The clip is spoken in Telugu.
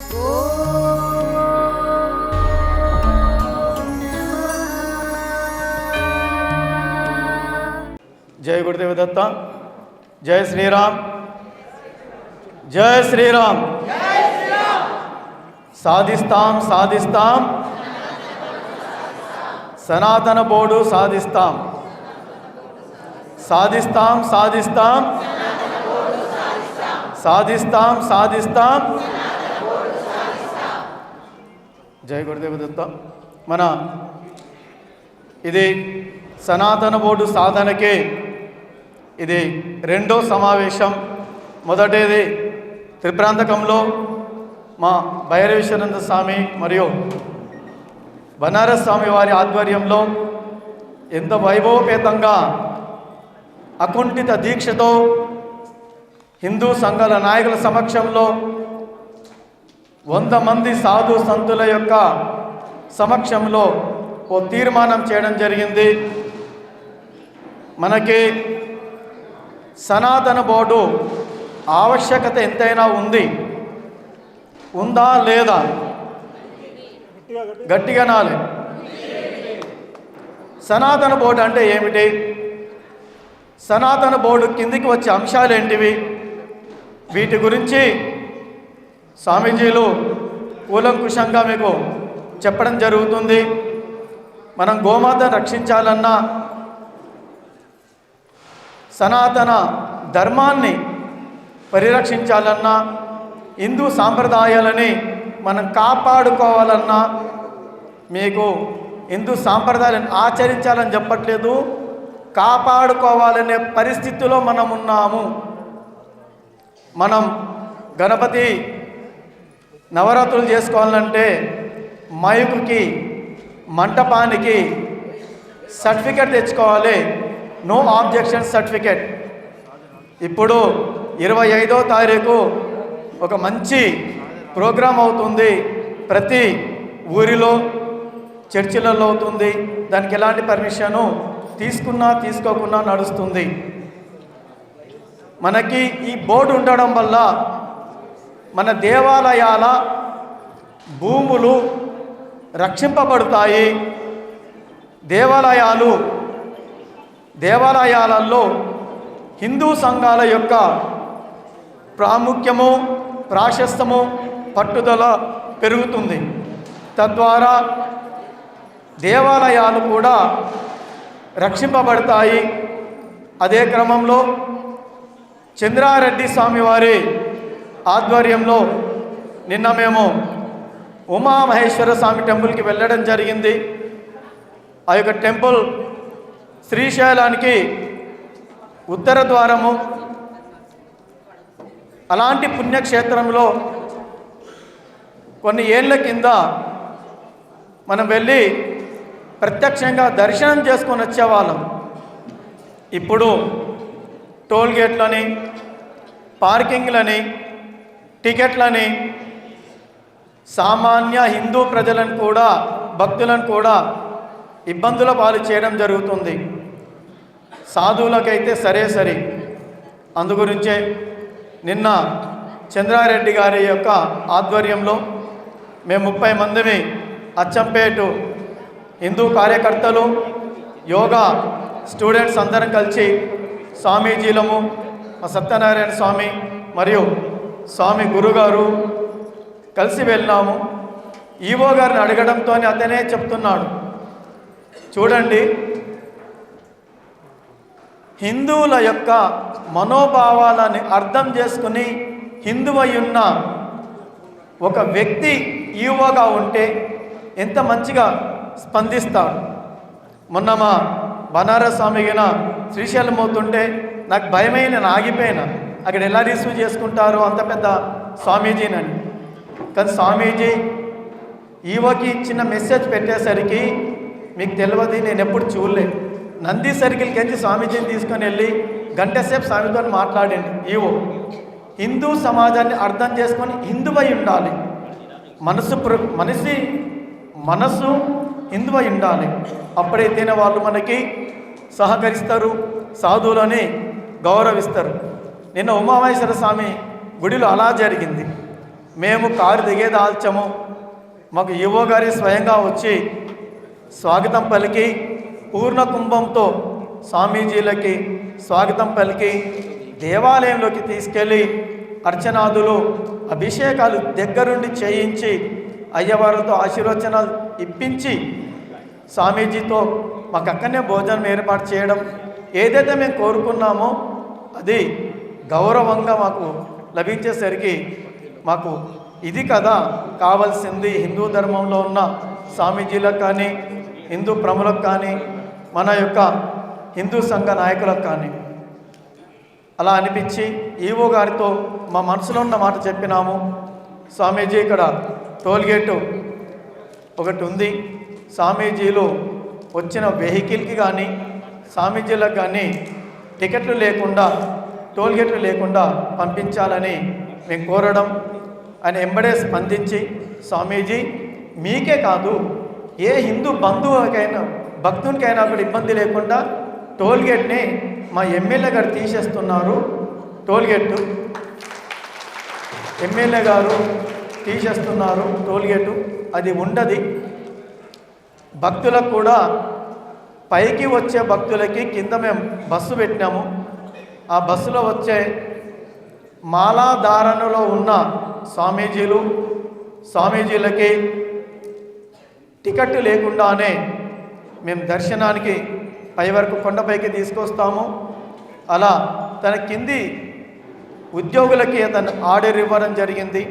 जय गुरुदेव दत्ता। जय श्री राम। जय श्री राम। సాధిస్తాం సాధిస్తాం సనాతన బోర్డు సాధిస్తాం సాధిస్తాం సాధిస్తాం సాధిస్తాం సాధిస్తాం జై గురుదేవ దత్త। మన ఇది సనాతన బోర్డు సాధనకి ఇది రెండో సమావేశం। మొదటిది త్రిప్రాంతకంలో మా భైరవేశ్వరానంద స్వామి మరియు బనారస్ స్వామి వారి ఆధ్వర్యంలో ఎంత వైభవపేతంగా అకుంఠిత దీక్షతో హిందూ సంఘాల నాయకుల సమక్షంలో 100 మంది సాధు సంతుల యొక్క సమక్షంలో ఓ తీర్మానం చేయడం జరిగింది। మనకి సనాతన బోర్డు ఆవశ్యకత ఎంతైనా ఉందా లేదా? గట్టిగా నాలే। సనాతన బోర్డు అంటే ఏమిటి? సనాతన బోర్డు కిందికి వచ్చే అంశాలు ఏంటివి? వీటి గురించి స్వామీజీలు కూలంకుషంగా మీకు చెప్పడం జరుగుతుంది। మనం గోమాతను రక్షించాలన్నా, సనాతన ధర్మాన్ని పరిరక్షించాలన్నా, హిందూ సాంప్రదాయాలని మనం కాపాడుకోవాలన్నా, మీకు హిందూ సాంప్రదాయాలను ఆచరించాలని చెప్పట్లేదు, కాపాడుకోవాలనే పరిస్థితిలో మనం ఉన్నాము। మనం గణపతి నవరాత్రులు చేసుకోవాలంటే మైకుకి మంటపానికి సర్టిఫికెట్ తెచ్చుకోవాలి, నో ఆబ్జెక్షన్ సర్టిఫికెట్। ఇప్పుడు 25వ తారీఖు ఒక మంచి ప్రోగ్రాం అవుతుంది, ప్రతి ఊరిలో చర్చిలలో అవుతుంది। దానికి ఎలాంటి పర్మిషను తీసుకున్నా తీసుకోకున్నా నడుస్తుంది। మనకి ఈ బోర్డు ఉండడం వల్ల మన దేవాలయాల భూములు రక్షింపబడతాయి। దేవాలయాలలో హిందూ సంఘాల యొక్క ప్రాముఖ్యము, ప్రాశస్తము, పట్టుదల పెరుగుతుంది। తద్వారా దేవాలయాలు కూడా రక్షింపబడతాయి। అదే క్రమంలో చంద్రారెడ్డి స్వామి వారి ఆధ్వర్యంలో నిన్న మేము ఉమామహేశ్వర స్వామి టెంపుల్కి వెళ్ళడం జరిగింది। ఆ యొక్క టెంపుల్ శ్రీశైలానికి ఉత్తర ద్వారము। అలాంటి పుణ్యక్షేత్రంలో కొన్ని ఏళ్ళ కింద మనం వెళ్ళి ప్రత్యక్షంగా దర్శనం చేసుకొని వచ్చేవాళ్ళం। ఇప్పుడు టోల్ గేట్లని, పార్కింగ్లని, టికెట్లని సామాన్య హిందూ ప్రజలను కూడా, భక్తులను కూడా ఇబ్బందుల పాలు చేయడం జరుగుతుంది। సాధువులకైతే సరే। అందుగురించే నిన్న చంద్రారెడ్డి గారి యొక్క ఆధ్వర్యంలో మేము 30 మందిని అచ్చంపేట హిందూ కార్యకర్తలు, యోగా స్టూడెంట్స్ అందరం కలిసి స్వామీజీలము, మా సత్యనారాయణ స్వామి మరియు స్వామి గురుగారు కలిసి వెళ్ళాము। ఈవో గారిని అడగడంతో అతనే చెప్తున్నాడు, చూడండి హిందువుల యొక్క మనోభావాలని అర్థం చేసుకుని హిందువై ఉన్న ఒక వ్యక్తి ఈవోగా ఉంటే ఎంత మంచిగా స్పందిస్తాడు। మొన్న మా బనారస్ స్వామిగిన శ్రీశైలం పోతుంటే నాకు భయమై నేను ఆగిపోయినా, అక్కడ ఎలా రిసీవ్ చేసుకుంటారో అంత పెద్ద స్వామీజీనని। కానీ స్వామీజీ ఈవోకి చిన్న మెసేజ్ పెట్టేసరికి మీకు తెలియదు, నేను ఎప్పుడు చూడలేదు। నంది సర్కిల్కి వెళ్ళి స్వామీజీని తీసుకొని వెళ్ళి గంట సేపు స్వామితో మాట్లాడండి। ఈవో హిందూ సమాజాన్ని అర్థం చేసుకొని హిందువై ఉండాలి, మనసు హిందువై ఉండాలి, అప్పుడైతేనే వాళ్ళు మనకి సహకరిస్తారు, సాధువులని గౌరవిస్తారు। నిన్న ఉమామహేశ్వర స్వామి గుడిలో అలా జరిగింది। మేము కారు దిగేదాల్చము. మాకు ఈవో గారి స్వయంగా వచ్చి స్వాగతం పలికి పూర్ణ కుంభంతో స్వామీజీలకి స్వాగతం పలికి దేవాలయంలోకి తీసుకెళ్ళి అర్చనాదులు అభిషేకాలు దగ్గరుండి చేయించి అయ్యవారితో ఆశీర్వచనాలు ఇప్పించి స్వామీజీతో మాకు అక్కడనే భోజనం ఏర్పాటు చేయడం, ఏదైతే మేము కోరుకున్నామో అది గౌరవంగా మాకు లభించేసరికి మాకు ఇది కదా కావాల్సింది. హిందూ ధర్మంలో ఉన్న స్వామీజీలకు కానీ, హిందూ ప్రముఖులకు కానీ, మన యొక్క హిందూ సంఘ నాయకులకు కానీ అలా అనిపించి ఈవో గారితో మా మనసులో ఉన్న మాట చెప్పినాము. స్వామీజీ ఇక్కడ టోల్గేటు ఒకటి ఉంది, స్వామీజీలు వచ్చిన వెహికల్కి కానీ స్వామీజీలకు కానీ టికెట్లు లేకుండా టోల్గేట్లు లేకుండా పంపించాలని మేము కోరడం, ఆయన ఎంబడే స్పందించి స్వామీజీ మీకే కాదు ఏ హిందూ బంధువుకైనా భక్తునికైనా కూడా ఇబ్బంది లేకుండా టోల్గేట్ని మా ఎమ్మెల్యే గారు తీసేస్తున్నారు, టోల్గేటు ఎమ్మెల్యే గారు తీసేస్తున్నారు టోల్గేటు, అది ఉండదు. భక్తులకు కూడా పైకి వచ్చే భక్తులకి కింద మేము బస్సు పెట్టినాము. ఆ బస్సులో వచ్చే మాలాధారణలో ఉన్న స్వామీజీలకి టికెట్ లేకుండానే మేము దర్శనానికి పై వరకు కొండపైకి తీసుకొస్తాము. అలా తన కింది ఉద్యోగులకి అతను ఆర్డర్ ఇవ్వడం జరిగింది.